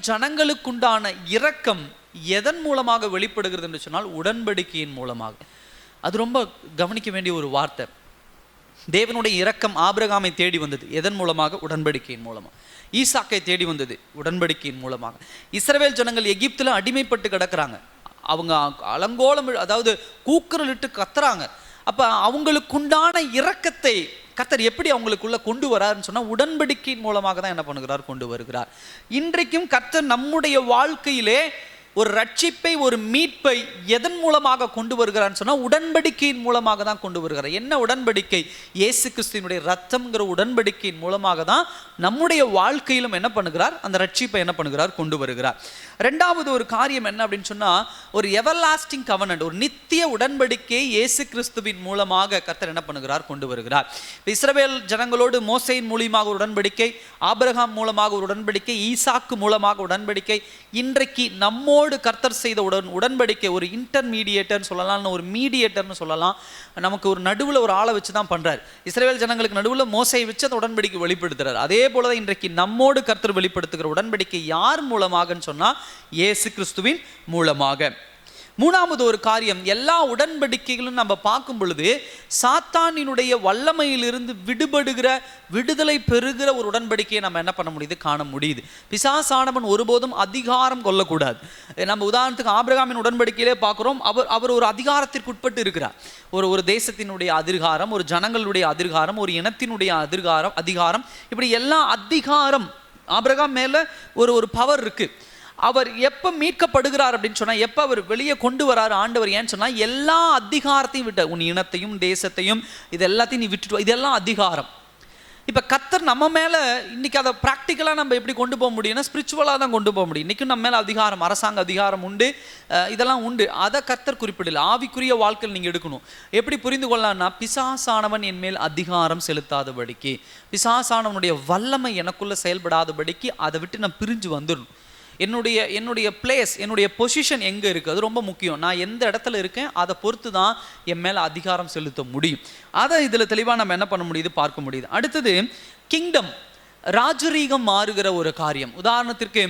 ஜனங்களுக்குண்டான இரக்கம் எதன் மூலமாக வெளிப்படுகிறது என்று சொன்னால் உடன்படிக்கையின் மூலமாக. அது ரொம்ப கவனிக்க வேண்டிய ஒரு வார்த்தை. தேவனுடைய இரக்கம் ஆபிரகாமை தேடி வந்தது எதன் மூலமாக? உடன்படிக்கையின் மூலமாக. ஈசாக்கை தேடி வந்தது உடன்படிக்கையின் மூலமாக. இஸ்ரவேல் ஜனங்கள் எகிப்தில் அடிமைப்பட்டு கிடக்கிறாங்க. அவங்க அலங்கோலம், அதாவது கூக்குரலிட்டு கத்துறாங்க. அப்போ அவங்களுக்குண்டான இரக்கத்தை கர்த்தர் எப்படி அவங்களுக்குள்ள கொண்டு வராருன்னு சொன்னால் உடன்படிக்கையின் மூலமாக தான் என்ன பண்ணுகிறார்? கொண்டு வருகிறார். இன்றைக்கும் கர்த்தர் நம்முடைய வாழ்க்கையிலே ஒரு ரட்சிப்பை, ஒரு மீட்பை எதன் மூலமாக கொண்டு வருகிறான்னு சொன்னால் உடன்படிக்கையின் மூலமாக தான் கொண்டு வருகிறார். என்ன உடன்படிக்கை? இயேசு கிறிஸ்துவினுடைய ரத்தம்ங்கிற உடன்படிக்கையின் மூலமாக தான் நம்முடைய வாழ்க்கையிலும் என்ன பண்ணுகிறார்? அந்த ரட்சிப்பை என்ன பண்ணுகிறார்? கொண்டு வருகிறார். ரெண்டாவது ஒரு காரியம் என்ன அப்படின்னு சொன்னால், ஒரு எவர்லாஸ்டிங் கவனன்ட், ஒரு நித்திய உடன்படிக்கை இயேசு கிறிஸ்துவின் மூலமாக கர்த்தர் என்ன பண்ணுகிறார்? கொண்டு வருகிறார். இஸ்ரவேல் ஜனங்களோடு மோசேயின் மூலமாக ஒரு உடன்படிக்கை, ஆபிரகாம் மூலமாக ஒரு உடன்படிக்கை, ஈசாக்கு மூலமாக உடன்படிக்கை, இன்றைக்கு நம்மோடு கர்த்தர் செய்த உடன்படிக்கை ஒரு இன்டர்மீடியேட்டர்னு சொல்லலாம், ஒரு மீடியேட்டர்னு சொல்லலாம். நமக்கு ஒரு நடுவில் ஒரு ஆளை வச்சு தான் பண்றார். இஸ்ரவேல் ஜனங்களுக்கு நடுவில் மோசையை வச்சு அந்த உடன்படிக்கை வெளிப்படுத்துறார். அதே போலதான் இன்றைக்கு நம்மோடு கர்த்தர் வெளிப்படுத்துகிற உடன்படிக்கை யார் மூலமாகன்னு சொன்னா இயேசு கிறிஸ்துவின் மூலமாக. மூணாவது ஒரு காரியம், எல்லா உடன்படிக்கைகளும் நம்ம பார்க்கும் பொழுது சாத்தானினுடைய வல்லமையிலிருந்து விடுபடுகிற, விடுதலை பெறுகிற ஒரு உடன்படிக்கையை நம்ம என்ன பண்ண முடியுது? காண முடியுது. பிசாசானவன் ஒருபோதும் அதிகாரம் கொள்ளக்கூடாது. நம்ம உதாரணத்துக்கு ஆபிரகாமின் உடன்படிக்கையிலே பார்க்குறோம். அவர் ஒரு அதிகாரத்திற்கு உட்பட்டு இருக்கிறார். ஒரு தேசத்தினுடைய அதிகாரம், ஒரு ஜனங்களுடைய அதிகாரம், ஒரு இனத்தினுடைய அதிகாரம், இப்படி எல்லா அதிகாரம் ஆபிரகாம் மேல ஒரு பவர் இருக்கு. அவர் எப்போ மீட்கப்படுகிறார் அப்படின்னு சொன்னால், எப்போ அவர் வெளியே கொண்டு வராரு ஆண்டவர், ஏன்னு சொன்னால் எல்லா அதிகாரத்தையும் விட்ட, உன் இனத்தையும் தேசத்தையும் இது எல்லாத்தையும் நீ விட்டுட்டு, இதெல்லாம் அதிகாரம். இப்போ கர்த்தர் நம்ம மேலே இன்னைக்கு அதை ப்ராக்டிக்கலாக நம்ம எப்படி கொண்டு போக முடியும்னா ஸ்பிரிச்சுவலாக தான் கொண்டு போக முடியும். இன்றைக்கும் நம்ம மேலே அதிகாரம், அரசாங்க அதிகாரம் உண்டு, இதெல்லாம் உண்டு. அதை கர்த்தர் குறிப்பிடல. ஆவிக்குரிய வாழ்க்கையில் நீங்கள் எடுக்கணும். எப்படி புரிந்து கொள்ளலாம்னா, பிசாசானவன் என் மேல் அதிகாரம் செலுத்தாதபடிக்கு, பிசாசானவனுடைய வல்லமை எனக்குள்ளே செயல்படாதபடிக்கு அதை விட்டு நான் பிரிஞ்சு வந்துடணும். என்னுடைய பிளேஸ், என்னுடைய பொசிஷன் எங்கே இருக்குது அது ரொம்ப முக்கியம். நான் எந்த இடத்துல இருக்கேன் அதை பொறுத்து தான் என் மேலே அதிகாரம் செலுத்த முடியும். அதை இதில் தெளிவாக நம்ம என்ன பண்ண முடியுது? பார்க்க முடியுது. அடுத்தது கிங்டம், ராஜரீகம் மாறுகிற ஒரு காரியம். உதாரணத்திற்கு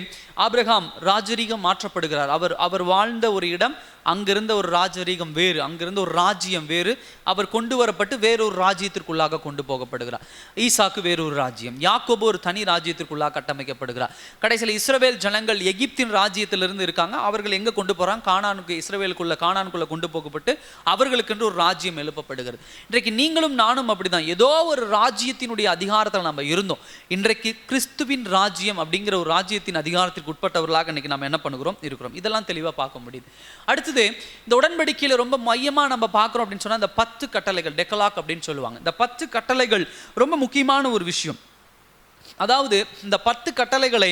ஆபிரகாம் ராஜரீகம் மாற்றப்படுகிறார். அவர் வாழ்ந்த ஒரு இடம், அங்கிருந்த ஒரு ராஜரீகம் வேறு, அங்கிருந்த ஒரு ராஜ்யம் வேறு. அவர் கொண்டு வரப்பட்டு வேறொரு ராஜ்யத்திற்குள்ளாக கொண்டு போகப்படுகிறார். ஈசாக்கு வேறொரு ராஜ்யம், யாக்கோபு ஒரு தனி ராஜ்யத்திற்குள்ளாக கட்டமைக்கப்படுகிறார். கடைசியில் இஸ்ரவேல் ஜனங்கள் எகிப்தின் ராஜ்யத்திலிருந்து இருக்காங்க. அவர்கள் எங்கே கொண்டு போகிறாங்க? கானானுக்கு, கானானுக்குள்ள கொண்டு போகப்பட்டு அவர்களுக்கென்று ஒரு ராஜ்யம் எழுப்பப்படுகிறது. இன்றைக்கு நீங்களும் நானும் அப்படிதான், ஏதோ ஒரு ராஜ்யத்தினுடைய அதிகாரத்தில் நம்ம இருந்தோம். இன்றைக்கு கிறிஸ்துவின் ராஜ்யம் அப்படிங்கிற ஒரு ராஜ்யத்தின் அதிகாரத்திற்கு உட்பட்டவர்களாக இன்னைக்கு நம்ம என்ன பண்ணுகிறோம்? இருக்கிறோம். இதெல்லாம் தெளிவாக பார்க்க முடியுது. அடுத்தது இந்த உடன்படிக்கையில ரொம்ப மையமா நம்ம பார்க்கிறோம் அப்படின்னு சொன்னா இந்த 10 கட்டளைகள், டெக்கலாக் அப்படின்னு சொல்லுவாங்க. இந்த 10 கட்டளைகள் ரொம்ப முக்கியமான ஒரு விஷயம். அதாவது இந்த 10 கட்டளைகளை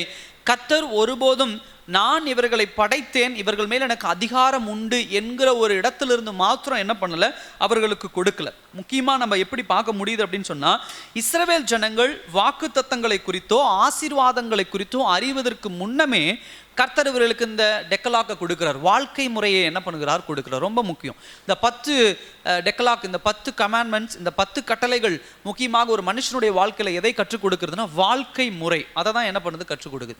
கர்த்தர் ஒருபோதும் நான் இவர்களை படைத்தேன், இவர்கள் மேல் எனக்கு அதிகாரம் உண்டு என்கிற ஒரு இடத்திலிருந்து மாத்திரம் என்ன பண்ணல, அவர்களுக்கு கொடுக்கல. முக்கியமாக நம்ம எப்படி பார்க்க முடியுது அப்படின்னு சொன்னால், இஸ்ரவேல் ஜனங்கள் வாக்குத்தத்தங்களை குறித்தோ ஆசீர்வாதங்களை குறித்தோ அறிவதற்கு முன்னமே கர்த்தர் இவர்களுக்கு இந்த டெக்கலாக்கை கொடுக்கிறார். வாழ்க்கை முறையை என்ன பண்ணுகிறார்? கொடுக்கிறார். ரொம்ப முக்கியம். இந்த 10 டெக்கலாக், இந்த 10 கமாண்ட்மெண்ட்ஸ், இந்த 10 கட்டளைகள் முக்கியமாக ஒரு மனுஷனுடைய வாழ்க்கையில் எதை கற்றுக் கொடுக்குறதுன்னா வாழ்க்கை முறை. அதை தான் என்ன பண்ணுது? கற்றுக் கொடுக்குது.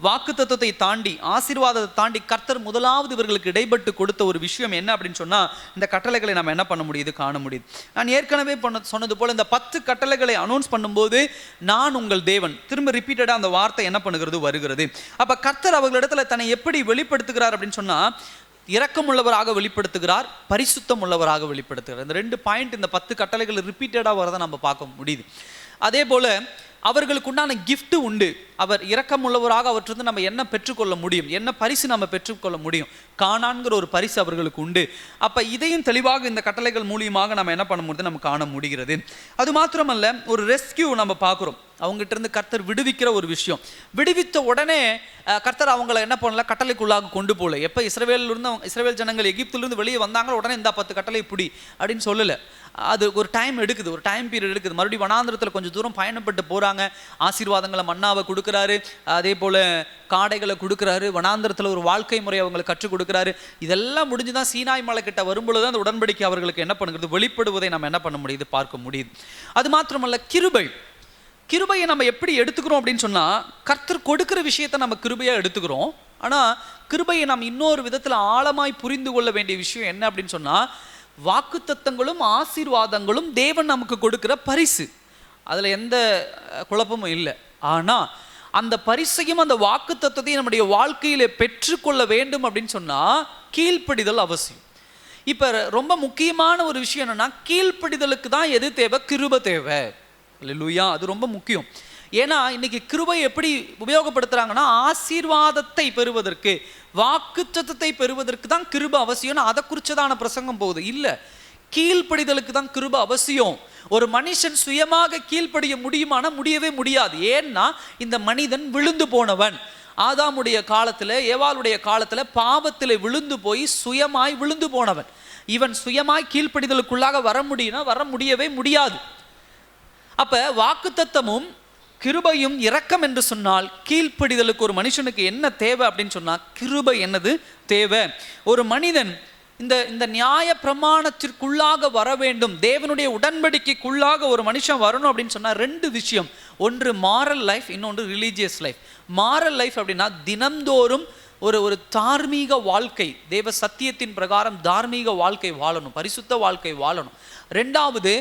வாக்கு தத்துவத்தை தாண்டி, ஆசீர்வாதத்தை தாண்டி கர்த்தர் முதலாவது இவர்களுக்கு இடைப்பட்டு கொடுத்த ஒரு விஷயம் என்ன அப்படின்னு சொன்னால், இந்த கட்டளைகளை நம்ம என்ன பண்ண முடியுது? காண முடியுது. நான் ஏற்கனவே சொன்னது போல இந்த 10 கட்டளைகளை அனௌன்ஸ் பண்ணும்போது நான் உங்கள் தேவன், திரும்ப ரிப்பீட்டடாக அந்த வார்த்தை என்ன பண்ணுகிறது? வருகிறது. அப்போ கர்த்தர் அவர்கள் இடத்துல தன்னை எப்படி வெளிப்படுத்துகிறார் அப்படின்னு சொன்னா, இரக்கம் உள்ளவராக வெளிப்படுத்துகிறார், பரிசுத்தம் உள்ளவராக வெளிப்படுத்துகிறார். இந்த 2 பாயிண்ட் இந்த 10 கட்டளைகள் ரிப்பீட்டடா வரதை நம்ம பார்க்க முடியுது. அதே போல அவர்களுக்கு உண்டான கிஃப்ட் உண்டு. அவர் இரக்கம் உள்ளவராக அவற்றிலிருந்து நம்ம என்ன பெற்றுக்கொள்ள முடியும், என்ன பரிசு நம்ம பெற்றுக்கொள்ள முடியும், காணான்கிற ஒரு பரிசு அவர்களுக்கு உண்டு. அப்போ இதையும் தெளிவாக இந்த கட்டளைகள் மூலியமாக நம்ம என்ன பண்ண முடியுது? நம்ம காண முடிகிறது. அது மாத்திரமல்ல, ஒரு ரெஸ்கியூ நம்ம பார்க்குறோம். அவங்ககிட்ட இருந்து கர்த்தர் விடுவிக்கிற ஒரு விஷயம். விடுவித்த உடனே கர்த்தர் அவங்களை என்ன பண்ணல? கட்டளைக்குள்ளாக கொண்டு போகல. எப்போ இஸ்ரவேல் ஜனங்கள் எகிப்திலிருந்து வெளியே வந்தாங்க உடனே இந்த 10 கட்டளை பிடி அப்படின்னு சொல்லலை. அது ஒரு டைம் எடுக்குது, ஒரு டைம் பீரியட் எடுக்குது. மறுபடியும் வனாந்திரத்தில் கொஞ்சம் தூரம் பயணப்பட்டு போகிறாங்க. ஆசீர்வாதங்களை, மன்னாவை கொடுக்குறாரு, அதே போல் காடைகளை கொடுக்குறாரு, வனாந்திரத்தில் ஒரு வாழ்க்கை முறை அவங்களுக்கு கற்றுக் கொடுக்குறாரு. இதெல்லாம் முடிஞ்சு தான் சீனாய் மலை கிட்ட வரும்பொழுது அந்த உடன்படிக்கை அவர்களுக்கு என்ன பண்ணுறது? வெளிப்படுவதை நம்ம என்ன பண்ண முடியுது? பார்க்க முடியுது. அது மாத்திரமல்ல, கிருபை. கிருபையை நம்ம எப்படி எடுத்துக்கிறோம் அப்படின்னு சொன்னால், கர்த்தர் கொடுக்குற விஷயத்தை நம்ம கிருபையாக எடுத்துக்கிறோம். ஆனால் கிருபையை நாம் இன்னொரு விதத்தில் ஆழமாய் புரிந்து கொள்ள வேண்டிய விஷயம் என்ன அப்படின்னு சொன்னால், வாக்குத்தத்தங்களும் ஆசீர்வாதங்களும் தேவன் நமக்கு கொடுக்கிற பரிசு, அதில் எந்த குழப்பமும் இல்லை. ஆனால் அந்த பரிசையும் அந்த வாக்குத்தத்தத்தையும் நம்முடைய வாழ்க்கையில் பெற்றுக்கொள்ள வேண்டும் அப்படின்னு சொன்னால் கீழ்ப்படிதல் அவசியம். இப்போ ரொம்ப முக்கியமான ஒரு விஷயம் என்னென்னா, கீழ்ப்படிதலுக்கு தான் எது தேவை? கிருபை தேவை. அல்லேலூயா, அது ரொம்ப முக்கியம். ஏன்னா இன்னைக்கு கிருபை எப்படி உபயோகப்படுத்துகிறாங்கன்னா, ஆசீர்வாதத்தை பெறுவதற்கு, வாக்குத்தத்தத்தை பெறுவதற்கு தான் கிருபை அவசியம்னு அதை குறிச்சதான பிரசங்கம் போகுது. இல்லை, கீழ்ப்படிதலுக்கு தான் கிருபை அவசியம். ஒரு மனுஷன் சுயமாக கீழ்ப்படிய முடியுமானா முடியவே முடியாது. ஏன்னா இந்த மனிதன் விழுந்து போனவன். ஆதாமுடைய காலத்தில், ஏவாளுடைய காலத்தில் பாவத்தில் விழுந்து போய் சுயமாய் விழுந்து போனவன். இவன் சுயமாய் கீழ்ப்படிதலுக்குள்ளாக வர முடியும்னா வர முடியவே முடியாது. அப்ப வாக்குத்தத்தமும் கிருபையும் இரக்கம் என்று சொன்னால், கீழ்ப்படிதலுக்கு ஒரு மனுஷனுக்கு என்ன தேவை அப்படின்னு சொன்னால், கிருபை என்னது தேவை. ஒரு மனிதன் இந்த நியாய பிரமாணத்திற்குள்ளாக வர வேண்டும், தேவனுடைய உடன்படிக்கைக்குள்ளாக ஒரு மனுஷன் வரணும் அப்படின்னு சொன்னால் ரெண்டு விஷயம். ஒன்று மாரல் லைஃப், இன்னொன்று ரிலீஜியஸ் லைஃப். மாரல் லைஃப் அப்படின்னா தினம்தோறும் ஒரு தார்மீக வாழ்க்கை, தேவ சத்தியத்தின் பிரகாரம் தார்மீக வாழ்க்கை வாழணும், பரிசுத்த வாழ்க்கை வாழணும். ரெண்டாவது,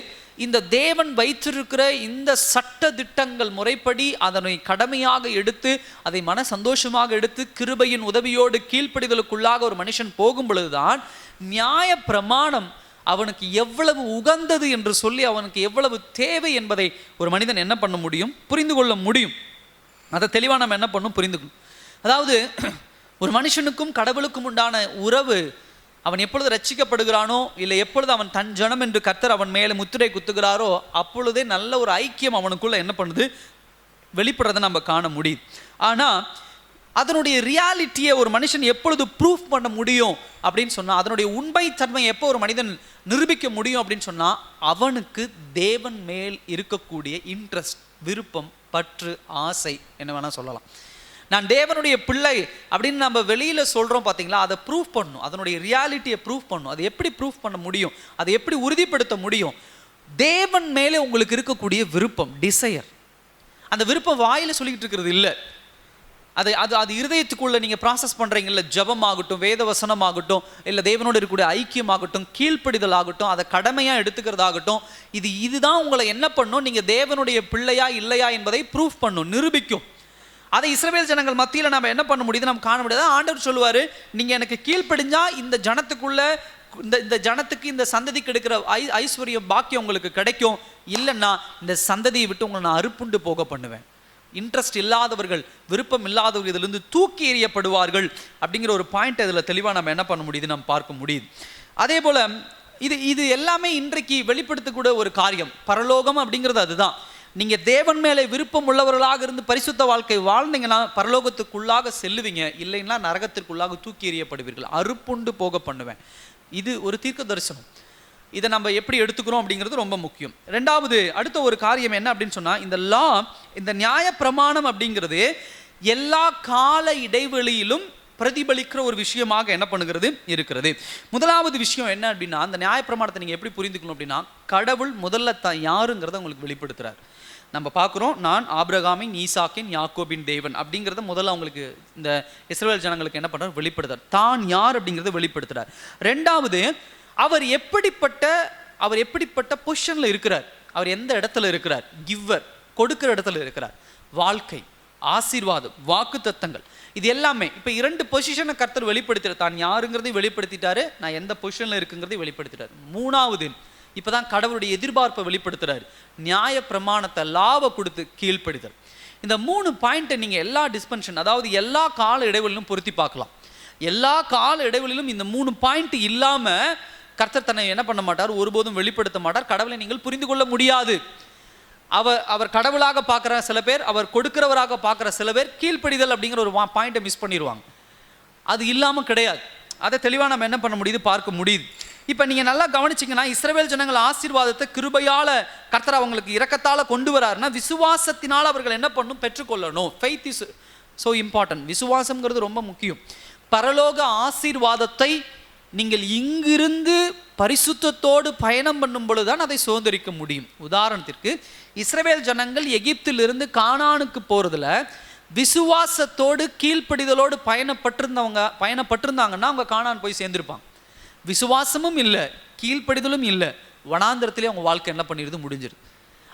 இந்த தேவன் வைத்திருக்கிற இந்த சட்ட திட்டங்கள் முறைப்படி அதனை கடமையாக எடுத்து, அதை மன சந்தோஷமாக எடுத்து, கிருபையின் உதவியோடு கீழ்ப்படிதலுக்குள்ளாக ஒரு மனுஷன் போகும் பொழுதுதான் நியாய பிரமாணம் அவனுக்கு எவ்வளவு உகந்தது என்று சொல்லி, அவனுக்கு எவ்வளவு தேவை என்பதை ஒரு மனிதன் என்ன பண்ண முடியும்? புரிந்து கொள்ள முடியும். அதை தெளிவாக நம்ம என்ன பண்ணணும்? புரிந்துக்கணும். அதாவது ஒரு மனுஷனுக்கும் கடவுளுக்கும் உண்டான உறவு, அவன் எப்பொழுது ரட்சிக்கப்படுகிறானோ, இல்லை எப்பொழுது அவன் தன் ஜனம் என்று கர்த்தர் அவன் மேலே முத்திரை குத்துகிறாரோ, அப்பொழுதே நல்ல ஒரு ஐக்கியம் அவனுக்குள்ள என்ன பண்ணுது? வெளிப்படுறதை நம்ம காண முடியும். ஆனால் அதனுடைய ரியாலிட்டியை ஒரு மனுஷன் எப்பொழுது ப்ரூஃப் பண்ண முடியும் அப்படின்னு சொன்னால், அதனுடைய உண்மைத்தன்மை எப்போ ஒரு மனிதன் நிரூபிக்க முடியும் அப்படின்னு சொன்னால், அவனுக்கு தேவன் மேல் இருக்கக்கூடிய இன்ட்ரெஸ்ட், விருப்பம், பற்று, ஆசை என்ன வேணால் சொல்லலாம். நான் தேவனுடைய பிள்ளை அப்படின்னு நம்ம வெளியில் சொல்கிறோம் பார்த்தீங்களா, அதை ப்ரூஃப் பண்ணணும், அதனுடைய ரியாலிட்டியை ப்ரூஃப் பண்ணணும். அதை எப்படி ப்ரூஃப் பண்ண முடியும்? அதை எப்படி உறுதிப்படுத்த முடியும்? தேவன் மேலே உங்களுக்கு இருக்கக்கூடிய விருப்பம், டிசையர். அந்த விருப்பம் வாயில் சொல்லிக்கிட்டு இருக்கிறது இல்லை, அது இருதயத்துக்குள்ளே நீங்கள் ப்ராசஸ் பண்ணுறீங்கல்ல, ஜபமாகட்டும், வேத வசனமாகட்டும், இல்லை தேவனோடு இருக்கக்கூடிய ஐக்கியமாகட்டும், கீழ்ப்படிதல் ஆகட்டும், அதை கடமையாக எடுத்துக்கிறதாகட்டும், இதுதான் உங்களை என்ன பண்ணும்? நீங்கள் தேவனுடைய பிள்ளையா இல்லையா என்பதை ப்ரூஃப் பண்ணும், நிரூபிக்கும். அதை இஸ்ரவேல் ஜனங்கள் மத்தியில் நம்ம என்ன பண்ண முடியுது? நம்ம காண முடியாது. ஆண்டவர் சொல்லுவார், நீங்கள் எனக்கு கீழ்ப்படிஞ்சா இந்த ஜனத்துக்குள்ள, இந்த ஜனத்துக்கு, இந்த சந்ததிக்கு எடுக்கிற ஐஸ்வர்யம் பாக்கியம் உங்களுக்கு கிடைக்கும், இல்லைன்னா இந்த சந்ததியை விட்டு உங்களை நான் அறுப்புண்டு போக பண்ணுவேன். இன்ட்ரெஸ்ட் இல்லாதவர்கள், விருப்பம் இல்லாதவர்கள் இதிலிருந்து தூக்கி எறியப்படுவார்கள் அப்படிங்கிற ஒரு பாயிண்ட் இதில் தெளிவாக நம்ம என்ன பண்ண முடியுது? நம்ம பார்க்க முடியுது. அதே போல் இது எல்லாமே இன்றைக்கு வெளிப்படுத்தக்கூடிய ஒரு காரியம். பரலோகம் அப்படிங்கிறது அதுதான். நீங்கள் தேவன் மேலே விருப்பம் உள்ளவர்களாக இருந்து பரிசுத்த வாழ்க்கை வாழ்ந்தீங்கன்னா பரலோகத்துக்குள்ளாக செல்லுவீங்க, இல்லைன்னா நரகத்திற்குள்ளாக தூக்கி எறியப்படுவீர்கள், அறுப்புண்டு போக பண்ணுவேன். இது ஒரு தீர்க்க தரிசனம். இதை நம்ம எப்படி எடுத்துக்கிறோம் அப்படிங்கிறது ரொம்ப முக்கியம். ரெண்டாவது, அடுத்த ஒரு காரியம் என்ன அப்படின்னு சொன்னால், இந்த நியாய பிரமாணம் அப்படிங்கிறது எல்லா கால இடைவெளியிலும் பிரதிபலிக்கிற ஒரு விஷயமாக என்ன பண்ணுகிறது? இருக்கிறது. முதலாவது விஷயம் என்ன அப்படின்னா, அந்த நியாய பிரமாணத்தை நீங்கள் எப்படி புரிந்துக்கணும் அப்படின்னா, கடவுள் முதல்ல யாருங்கிறத உங்களுக்கு வெளிப்படுத்துகிறார். நம்ம பார்க்குறோம், நான் ஆபிரகாமின், ஈசாக்கின், யாக்கோபின் தேவன் அப்படிங்கிறத முதல்ல அவங்களுக்கு, இந்த இஸ்ரவேல் ஜனங்களுக்கு என்ன பண்ணுறார்? வெளிப்படுத்துறார். தான் யார் அப்படிங்கிறத வெளிப்படுத்துகிறார். ரெண்டாவது, அவர் எப்படிப்பட்ட பொசிஷனில் இருக்கிறார், அவர் எந்த இடத்துல இருக்கிறார்? கிவர், கொடுக்கிற இடத்துல இருக்கிறார். வாழ்க்கை, ஆசீர்வாதம், வாக்கு தத்தங்கள், இது எல்லாமே இப்போ 2 பொசிஷனை கர்த்தர் வெளிப்படுத்திட்டார். தான் யாருங்கிறதையும் வெளிப்படுத்திட்டாரு, நான் எந்த பொசிஷனில் இருக்குங்கிறதையும் வெளிப்படுத்திட்டார். மூணாவது, இப்போ தான் கடவுளுடைய எதிர்பார்ப்பை வெளிப்படுத்துறாரு. நியாய பிரமாணத்தை, லாவை கொடுத்து கீழ்ப்படிதல். இந்த 3 பாயிண்ட்டை நீங்கள் எல்லா டிஸ்பென்ஷன், அதாவது எல்லா கால இடைவெளியிலும் பொருத்தி பார்க்கலாம். எல்லா கால இடைவெளியிலும் இந்த 3 பாயிண்ட் இல்லாமல் கர்த்தர் தன்னை என்ன பண்ண மாட்டார்? ஒருபோதும் வெளிப்படுத்த மாட்டார். கடவுளை நீங்கள் புரிந்து கொள்ள முடியாது. அவர் கடவுளாக பார்க்குற சில பேர், அவர் கொடுக்கிறவராக பார்க்குற சில பேர், கீழ்ப்படிதல் அப்படிங்கிற ஒரு பாயிண்ட்டை மிஸ் பண்ணிடுவாங்க. அது இல்லாமல் கிடையாது. அதை தெளிவாக நம்ம என்ன பண்ண முடியுது? பார்க்க முடியுது. இப்போ நீங்கள் நல்லா கவனிச்சிங்கன்னா, இஸ்ரவேல் ஜனங்கள் ஆசீர்வாதத்தை கிருபையால் கர்த்தர் அவங்களுக்கு இரக்கத்தால் கொண்டு வராருன்னா, விசுவாசத்தினால் அவர்கள் என்ன பண்ணணும்? பெற்றுக்கொள்ளணும். Faith is so important. விசுவாசம்ங்கிறது ரொம்ப முக்கியம். பரலோக ஆசீர்வாதத்தை நீங்கள் இங்கிருந்து பரிசுத்தத்தோடு பயணம் பண்ணும் பொழுதுதான் அதை சுதந்திரிக்க முடியும். உதாரணத்திற்கு இஸ்ரவேல் ஜனங்கள் எகிப்திலிருந்து கானானுக்கு போறதுல விசுவாசத்தோடு கீழ்ப்படிதலோடு பயணப்பட்டிருந்தாங்கன்னா அவங்க கானான் போய் சேர்ந்திருப்பாங்க. விசுவாசமும் இல்லை, கீழ்ப்படிதலும் இல்லை, வனாந்திரத்திலே அவங்க வாழ்க்கை என்ன பண்ணிடுது, முடிஞ்சிருது.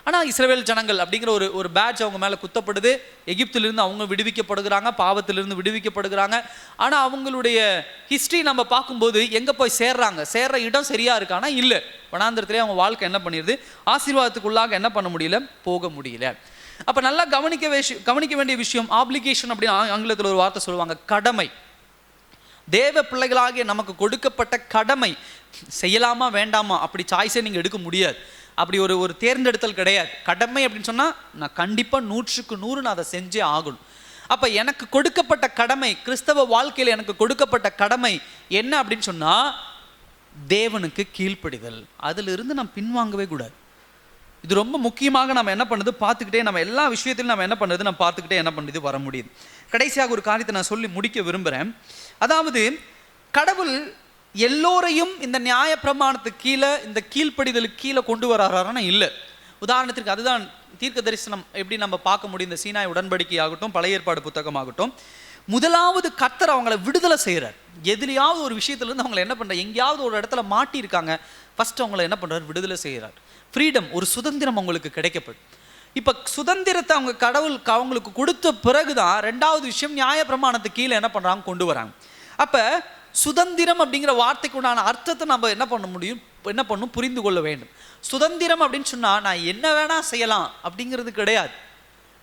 ஆனால் இஸ்ரவேல் ஜனங்கள் அப்படிங்கிற ஒரு பேட்ச் அவங்க மேலே குத்தப்படுது. எகிப்திலிருந்து அவங்க விடுவிக்கப்படுகிறாங்க, பாவத்திலிருந்து விடுவிக்கப்படுகிறாங்க. ஆனால் அவங்களுடைய ஹிஸ்ட்ரி நம்ம பார்க்கும்போது எங்கே போய் சேர்ற இடம் சரியாக இருக்கானா இல்லை, வனாந்திரத்திலே அவங்க வாழ்க்கை என்ன பண்ணிடுது, ஆசீர்வாதத்துக்குள்ளாக என்ன பண்ண முடியல, போக முடியல. அப்போ நல்லா கவனிக்க வேண்டிய விஷயம் ஆப்ளிகேஷன் அப்படின்னு ஆங்கிலத்தில் ஒரு வார்த்தை சொல்லுவாங்க, கடமை. தேவ பிள்ளைகளாகிய நமக்கு கொடுக்கப்பட்ட கடமை செய்யலாமா வேண்டாமா அப்படி சாய்ஸே நீங்கள் எடுக்க முடியாது. அப்படி ஒரு தேர்ந்தெடுத்தல் கிடையாது. கடமை அப்படின்னு சொன்னால் நான் கண்டிப்பாக 100க்கு 100 நான் அதை செஞ்சே ஆகணும். அப்போ எனக்கு கொடுக்கப்பட்ட கடமை, கிறிஸ்தவ வாழ்க்கையில் எனக்கு கொடுக்கப்பட்ட கடமை என்ன அப்படின்னு சொன்னால் தேவனுக்கு கீழ்ப்படிதல். அதிலிருந்து நான் பின்வாங்கவே கூடாது. இது ரொம்ப முக்கியமாக நம்ம என்ன பண்ணுறது பார்த்துக்கிட்டே, நம்ம எல்லா விஷயத்திலும் நம்ம என்ன பண்ணுறது நம்ம பார்த்துக்கிட்டே என்ன பண்ணுறது வர முடியுது. கடைசியாக ஒரு காரியத்தை நான் சொல்லி முடிக்க விரும்புகிறேன். அதாவது கடவுள் எல்லோரையும் இந்த நியாய பிரமாணத்துக்கு கீழே, இந்த கீழ்ப்படிதலுக்கு கீழே கொண்டு வராரானா இல்லை. உதாரணத்திற்கு அதுதான் தீர்க்க தரிசனம் எப்படி நம்ம பார்க்க முடியும். இந்த சீனாய் உடன்படிக்கை ஆகட்டும், பழைய ஏற்பாடு புத்தகமாகட்டும், முதலாவது கர்த்தர் அவங்கள விடுதலை செய்கிறார். எதுலையாவது ஒரு விஷயத்துலேருந்து அவங்களை என்ன பண்ணுறார், எங்கேயாவது ஒரு இடத்துல மாட்டியிருக்காங்க, ஃபஸ்ட்டு அவங்கள என்ன பண்ணுறார், விடுதலை செய்கிறார். ஃப்ரீடம், ஒரு சுதந்திரம் அவங்களுக்கு கிடைக்கப்படும். இப்போ சுதந்திரத்தை அவங்க கடவுள் அவங்களுக்கு கொடுத்த பிறகுதான் ரெண்டாவது விஷயம் நியாய பிரமாணத்துக்கு கீழே என்ன பண்ணுறாங்க, கொண்டு வராங்க. அப்போ சுதந்திரம் அப்படிங்கிற வார்த்தைக்கு உண்டான அர்த்தத்தை நம்ம என்ன பண்ண முடியும், என்ன பண்ணணும், புரிந்து கொள்ள வேண்டும். சுதந்திரம் அப்படின்னு சொன்னால் நான் என்ன வேணா செய்யலாம் அப்படிங்கிறது கிடையாது.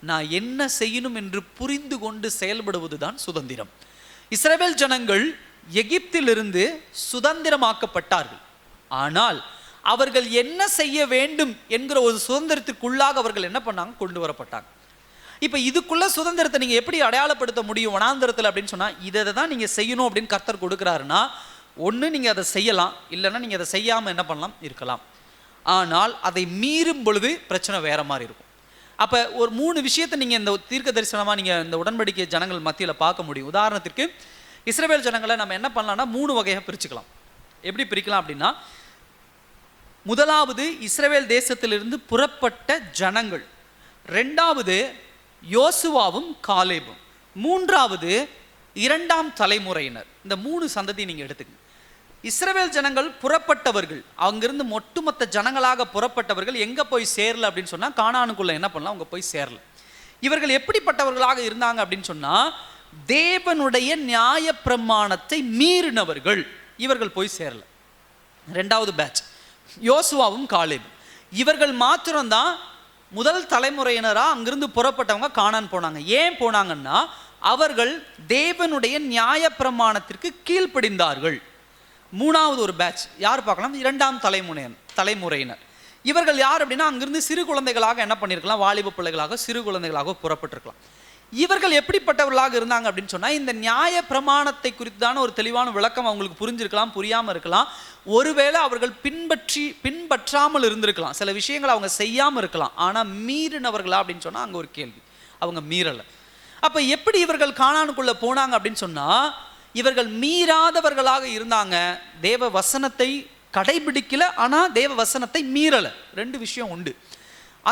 நான் என்ன செய்யணும் என்று புரிந்து கொண்டு செயல்படுவது தான் சுதந்திரம். இஸ்ரவேல் ஜனங்கள் எகிப்திலிருந்து சுதந்திரமாக்கப்பட்டார்கள். ஆனால் அவர்கள் என்ன செய்ய வேண்டும் என்கிற ஒரு சுதந்திரத்திற்குள்ளாக அவர்கள் என்ன பண்ணாங்க, கொண்டு வரப்பட்டாங்க. இப்போ இதுக்குள்ள சுதந்திரத்தை நீங்கள் எப்படி அடையாளப்படுத்த முடியும் வனாந்திரத்தில் அப்படின்னு சொன்னால், இதை தான் நீங்கள் செய்யணும் அப்படின்னு கர்த்தர் கொடுக்குறாருன்னா, ஒன்று நீங்கள் அதை செய்யலாம், இல்லைன்னா நீங்கள் அதை செய்யாமல் என்ன பண்ணலாம், இருக்கலாம். ஆனால் அதை மீறும் பொழுது பிரச்சனை வேற மாதிரி இருக்கும். அப்போ ஒரு 3 விஷயத்தை நீங்கள் இந்த தீர்க்க தரிசனமாக நீங்கள் இந்த உடன்படிக்கை ஜனங்கள் மத்தியில் பார்க்க முடியும். உதாரணத்திற்கு இஸ்ரவேல் ஜனங்களை நம்ம என்ன பண்ணலாம்னா 3 வகையாக பிரிச்சுக்கலாம். எப்படி பிரிக்கலாம் அப்படின்னா, முதலாவது இஸ்ரவேல் தேசத்திலிருந்து புறப்பட்ட ஜனங்கள், ரெண்டாவது யோசுவாவும் காலேபும், மூன்றாவது 2ஆம் தலைமுறையினர். இந்த 3 சந்ததி நீங்கள் எடுத்துக்கங்க. இஸ்ரவேல் ஜனங்கள் புறப்பட்டவர்கள், அங்கிருந்து ஒட்டுமொத்த ஜனங்களாக புறப்பட்டவர்கள் எங்கே போய் சேரல அப்படின்னு சொன்னால் கானானுக்குள்ளே என்ன பண்ணலாம், அவங்க போய் சேரல. இவர்கள் எப்படிப்பட்டவர்களாக இருந்தாங்க அப்படின்னு சொன்னால் தேவனுடைய நியாய பிரமாணத்தை மீறினவர்கள், இவர்கள் போய் சேரல. ரெண்டாவது பேட்ச் யோசுவாவும் காலேபும், இவர்கள் மாத்திரம்தான் முதல் தலைமுறையினராக அங்கிருந்து புறப்பட்டவங்க கானான் போனாங்க. ஏன் போனாங்கன்னா அவர்கள் தேவனுடைய நியாய பிரமாணத்திற்கு கீழ்ப்படிந்தார்கள். மூணாவது ஒரு பேட்ச் யார் பார்க்கலாம், 2ஆம் தலைமுறையினர். இவர்கள் யார் அப்படின்னா அங்கிருந்து சிறு குழந்தைகளாக என்ன பண்ணியிருக்கலாம், வாலிப பிள்ளைகளாக சிறு குழந்தைகளாக புறப்பட்டிருக்கலாம். இவர்கள் எப்படிப்பட்டவர்களாக இருந்தாங்க அப்படின்னு சொன்னால், இந்த நியாய பிரமாணத்தை குறித்தான ஒரு தெளிவான விளக்கம் அவங்களுக்கு புரிஞ்சிருக்கலாம், புரியாமல் இருக்கலாம். ஒருவேளை அவர்கள் பின்பற்றாமல் இருந்திருக்கலாம், சில விஷயங்களை அவங்க செய்யாமல் இருக்கலாம். ஆனால் மீறினவர்களா அப்படின்னு சொன்னால் அங்கே ஒரு கேள்வி, அவங்க மீறலை. அப்போ எப்படி இவர்கள் கானானுக்குள்ளே போனாங்க அப்படின்னு சொன்னால், இவர்கள் மீறாதவர்களாக இருந்தாங்க. தேவ வசனத்தை கடைபிடிக்கல, ஆனால் தேவ வசனத்தை மீறலை. 2 விஷயம் உண்டு.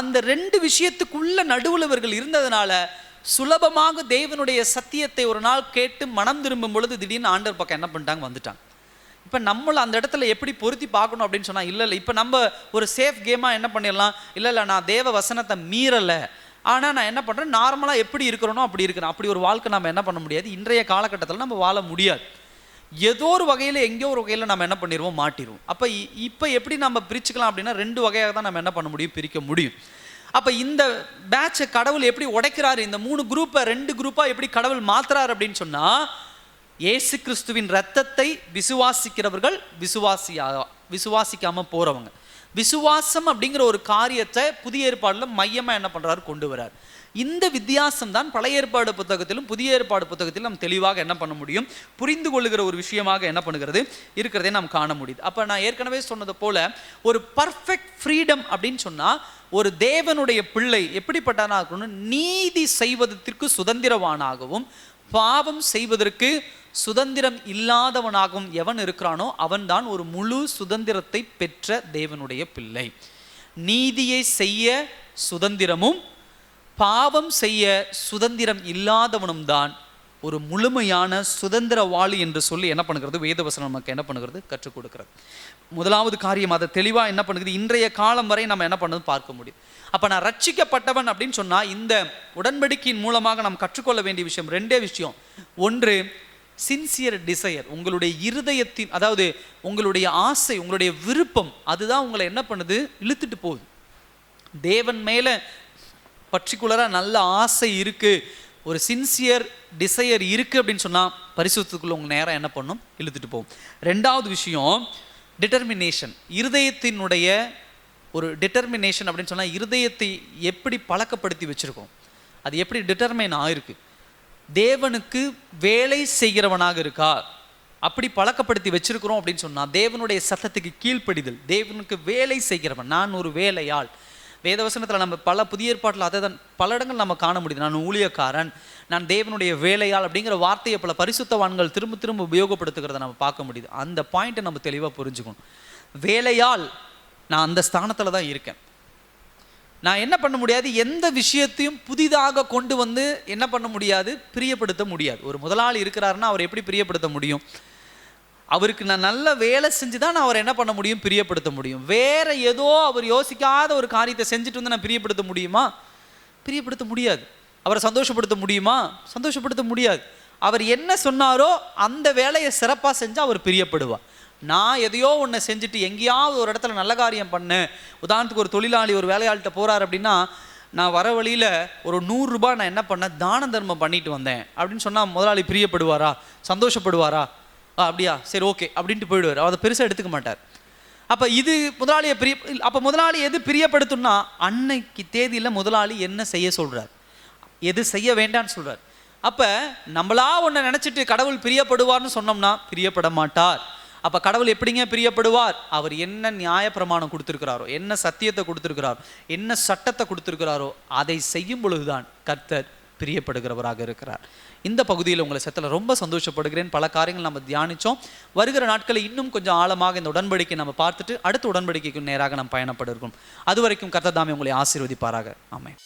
அந்த 2 விஷயத்துக்குள்ள நடுவில் இவர்கள் இருந்ததுனால சுலபமாக தேவனுடைய சத்தியத்தை ஒரு நாள் கேட்டு மனம் திரும்பும் பொழுது திடீர்னு ஆண்டவர் பக்கம் என்ன பண்ணிட்டாங்க, வந்துட்டாங்க. இப்போ நம்மளை அந்த இடத்துல எப்படி பொருத்தி பார்க்கணும் அப்படின்னு சொன்னால், இல்லை இப்போ நம்ம ஒரு சேஃப் கேமாக என்ன பண்ணிடலாம், இல்லை நான் தேவ வசனத்தை மீறலை, ஆனால் நான் என்ன பண்ணுறேன், நார்மலாக எப்படி இருக்கிறனோ அப்படி இருக்கிறேன். அப்படி ஒரு வாழ்க்கை நம்ம என்ன பண்ண முடியாது, இன்றைய காலகட்டத்தில் நம்ம வாழ முடியாது. ஏதோ ஒரு வகையில் எங்கேயோ ஒரு வகையில் நம்ம என்ன பண்ணிடுவோம், மாட்டிடுவோம். அப்போ இப்போ எப்படி நம்ம பிரிச்சுக்கலாம் அப்படின்னா 2 வகையாக தான் நம்ம என்ன பண்ண முடியும், பிரிக்க முடியும். அப்போ இந்த பேட்சை கடவுள் எப்படி உடைக்கிறாரு, இந்த 3 குரூப்பை 2 குரூப்பாக எப்படி கடவுள் மாத்துறாரு அப்படின்னு சொன்னால், இயேசு கிறிஸ்துவின் இரத்தத்தை விசுவாசிக்கிறவர்கள், விசுவாசிக்காமல் போகிறவங்க. விசுவாசம் அப்படிங்கிற ஒரு காரியத்தை புதிய ஏற்பாடில் மையமாக என்ன பண்ணுறாரு, கொண்டு வரார். இந்த வித்தியாசம் தான் பழைய ஏற்பாடு புத்தகத்திலும் புதிய ஏற்பாடு புத்தகத்திலும் நம்ம தெளிவாக என்ன பண்ண முடியும், புரிந்து கொள்ளுகிற ஒரு விஷயமாக என்ன பண்ணுகிறது இருக்கிறதே நாம் காண முடியுது. அப்போ நான் ஏற்கனவே சொன்னது போல ஒரு பர்ஃபெக்ட் ஃப்ரீடம் அப்படின்னு சொன்னால், ஒரு தேவனுடைய பிள்ளை எப்படிப்பட்டனா இருக்கணும், நீதி செய்வதற்கு சுதந்திரவானாகவும் பாவம் செய்வதற்கு சுதந்திரம் இல்லாதவனாகவும் எவன் இருக்கிறானோ அவன்தான் ஒரு முழு சுதந்திரத்தை பெற்ற தேவனுடைய பிள்ளை. நீதியை செய்ய சுதந்திரமும் பாவம் செய்ய சுதந்திரம் இல்லாதவனும் தான் ஒரு முழுமையான சுதந்திரவாளி என்று சொல்லி என்ன பண்ணுகிறது வேதவசனம் நமக்கு என்ன பண்ணுகிறது கற்றுக் கொடுக்கிறது. முதலாவது காரியம் அதை தெளிவாக என்ன பண்ணுகிறது, இன்றைய காலம் வரை நம்ம என்ன பண்ணது பார்க்க முடியும். அப்போ நான் ரட்சிக்கப்பட்டவன் அப்படின்னு சொன்னால் இந்த உடன்படிக்கையின் மூலமாக நாம் கற்றுக்கொள்ள வேண்டிய விஷயம் ரெண்டே விஷயம். ஒன்று, சின்சியர் டிசையர், உங்களுடைய இருதயத்தின், அதாவது உங்களுடைய ஆசை, உங்களுடைய விருப்பம், அதுதான் உங்களை என்ன பண்ணுது, இழுத்துட்டு போகுது. தேவன் மேலே பர்டிகுலராக நல்ல ஆசை இருக்குது, ஒரு சின்சியர் டிசையர் இருக்குது அப்படின்னு சொன்னால் பரிசுத்தத்துக்குள்ள உங்கள் நேரம் என்ன பண்ணும், இழுத்துட்டு போகும். ரெண்டாவது விஷயம் டிட்டர்மினேஷன், இருதயத்தினுடைய ஒரு டிட்டர்மினேஷன் அப்படின்னு சொன்னால் இருதயத்தை எப்படி பழக்கப்படுத்தி வச்சுருக்கோம், அது எப்படி டிட்டர்மைன் ஆகிருக்கு, தேவனுக்கு வேலை செய்கிறவனாக இருக்கா, அப்படி பழக்கப்படுத்தி வச்சிருக்கிறோம் அப்படின்னு சொன்னால் தேவனுடைய சத்தத்துக்கு கீழ்ப்படிதல், தேவனுக்கு வேலை செய்கிறவன், நான் ஒரு வேலையாள். வேதவசனத்தில் நம்ம பல புதிய ஏற்பாட்டில் அதை தான் பல இடங்கள் நம்ம காண முடியுது. நான் ஊழியக்காரன், நான் தேவனுடைய வேலையாள் அப்படிங்கிற வார்த்தையை பல பரிசுத்தவான்கள் திரும்ப திரும்ப உபயோகப்படுத்துகிறத நம்ம பார்க்க முடியுது. அந்த பாயிண்ட்டை நம்ம தெளிவாக புரிஞ்சுக்கணும். வேலையாள், நான் அந்த ஸ்தானத்தில் தான் இருக்கேன். நான் என்ன பண்ண முடியாது, எந்த விஷயத்தையும் புதிதாக கொண்டு வந்து என்ன பண்ண முடியாது, பிரியப்படுத்த முடியாது. ஒரு முதலாளி இருக்கிறாருன்னா அவர் எப்படி பிரியப்படுத்த முடியும், அவருக்கு நான் நல்ல வேலை செஞ்சு தான் நான் அவர் என்ன பண்ண முடியும், பிரியப்படுத்த முடியும். வேற ஏதோ அவர் யோசிக்காத ஒரு காரியத்தை செஞ்சுட்டு வந்து நான் பிரியப்படுத்த முடியுமா, பிரியப்படுத்த முடியாது. அவரை சந்தோஷப்படுத்த முடியுமா, சந்தோஷப்படுத்த முடியாது. அவர் என்ன சொன்னாரோ அந்த வேலையை சிறப்பாக செஞ்சால் அவர் பிரியப்படுவார். நான் எதையோ ஒன்று செஞ்சுட்டு எங்கேயாவது ஒரு இடத்துல நல்ல காரியம் பண்ணேன், உதாரணத்துக்கு ஒரு தொழிலாளி ஒரு வேலையாள்கிட்ட போகிறார் அப்படின்னா, நான் வர வழியில் ஒரு 100 ரூபாய் நான் என்ன பண்ணேன், தான தர்மம் பண்ணிட்டு வந்தேன் அப்படின்னு சொன்னால் முதலாளி பிரியப்படுவாரா, சந்தோஷப்படுவாரா, அப்படியா சரி ஓகே அப்படின்ட்டு போயிடுவார். அதை பெருசாக எடுத்துக்க மாட்டார். அப்போ இது முதலாளியை அப்போ முதலாளி எது பிரியப்படுத்தும்னா அன்னைக்கு தேதியில் முதலாளி என்ன செய்ய சொல்கிறார், எது செய்ய வேண்டான்னு சொல்கிறார். அப்போ நம்மளா ஒன்று நினச்சிட்டு கடவுள் பிரியப்படுவார்னு சொன்னோம்னா பிரியப்பட மாட்டார். அப்போ கடவுள் எப்படிங்க பிரியப்படுவார், அவர் என்ன நியாய பிரமாணம் கொடுத்துருக்கிறாரோ, என்ன சத்தியத்தை கொடுத்துருக்கிறாரோ, என்ன சட்டத்தை கொடுத்துருக்கிறாரோ அதை செய்யும் பொழுதுதான் கர்த்தர் பிரியப்படுகிறவராக இருக்கிறார். இந்த பகுதியில் உங்களை சத்தில் ரொம்ப சந்தோஷப்படுகிறேன். பல காரியங்கள் நம்ம தியானித்தோம். வருகிற நாட்களில் இன்னும் கொஞ்சம் ஆழமாக இந்த உடன்படிக்கை நம்ம பார்த்துட்டு அடுத்த உடன்படிக்கைக்கு நேராக நம்ம பயணப்பட இருக்கோம். அது வரைக்கும் கர்த்தர் தாமே உங்களை ஆசீர்வதிப்பாராக. ஆமென்.